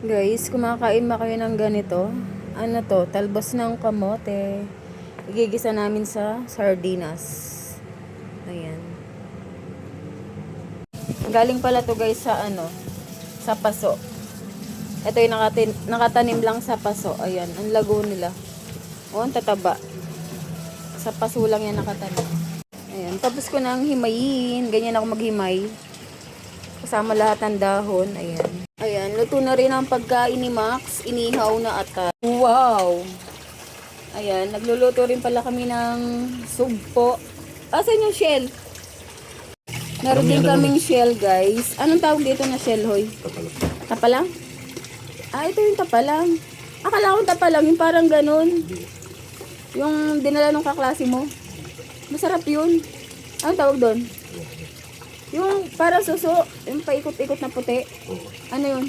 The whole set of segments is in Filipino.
Guys, kumakain ba kayo ng ganito? Ano to? Talbos ng kamote. Igigisa namin sa sardinas. Ayan. Galing pala to guys sa sa paso. Ito yung nakatanim lang sa paso. Ayan, ang lago nila. O, ang tataba. Sa paso lang yan nakatanim. Ayan, tapos ko nang himayin. Ganyan ako maghimay. Kasama lahat ng dahon. Ayan. Ayan, luto na rin ang pagkain ni Max. Inihaw na ata. Wow! Ayan, nagluluto rin pala kami ng sugpo. Asan yung shell? Meron din kaming shell, guys. Anong tawag dito na shell, hoy? Tapalang. Tapalang? Ah, ito yung tapalang. Akala ko tapalang, yung parang ganun. Yung dinala ng kaklase mo. Masarap yun. Anong tawag doon? Yung parang suso, yung paikot-ikot na puti. Ano yun?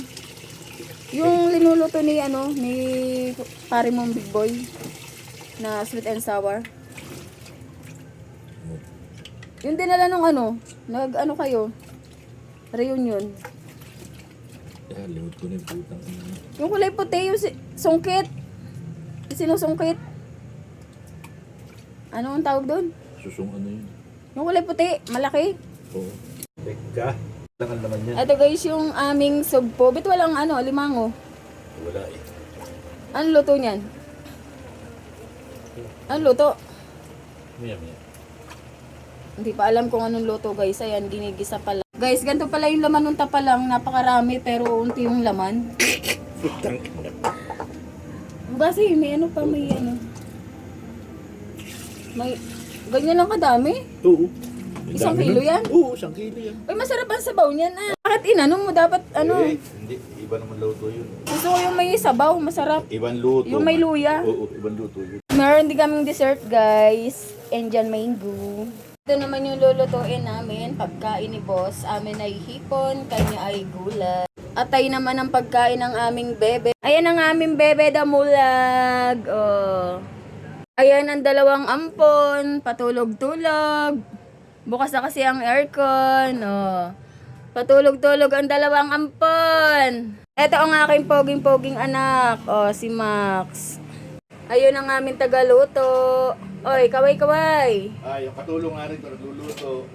Yung linuluto ni pare mong big boy na sweet and sour. Yung dinala nung kayo? Reunion. Limot ko na yung putang. Yung kulay puti, yung sungkit. Yung sinusungkit. Ano ang tawag doon? Susung ano yun? Yung kulay puti, malaki. Oo. Teka. Langan naman yan. Ito guys, yung aming sugpo. Bit walang limango. Wala eh. Ano luto niyan? Ano luto? Maya maya. Hindi pa alam kung anong luto guys. Ayan, ginigisa pala. Guys, ganito pala yung laman ng tapalang. Napakarami pero unti yung laman. Putang. Kasi may may ganyan lang kadami. Oo. Isang kilo yan? Oo, 1 kilo yan. Uy, masarap ang sabaw niyan ah. Bakit mo dapat Hindi. Iba naman luto yun. gusto ko yung may sabaw, masarap. Ibang luto. Yung may luya. Oo, ibang luto yun. Meron din kaming dessert guys. Indian mango. Ito naman yung lulutuin namin. Pagkain ni boss. Amin ay hipon, kanya ay gulay. Atay naman ang pagkain ng aming bebe. Ayan ang aming bebe damulag. Oh. Ayan ang dalawang ampon. Patulog-tulog. Bukas na kasi ang aircon. Oh. Patulog-tulog ang dalawang ampon. Ito ang aking poging-poging anak. Oh, si Max. Ayun ang aming tagaluto. Oy, kaway-kaway. Yung katulong nga rin ito, nagluluto.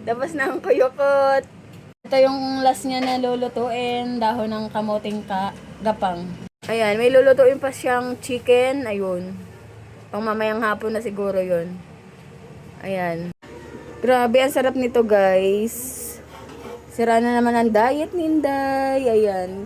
Tapos na ang kuyukot. Ito yung last niya na lulutuin. Dahon ng kamoting gapang. Ayan, may lulutuin pa siyang chicken. Ayun. Pang mamayang hapon na siguro yun. Ayan. Grabe, ang sarap nito guys. Sira na naman ang diet ni Inday. Ayan.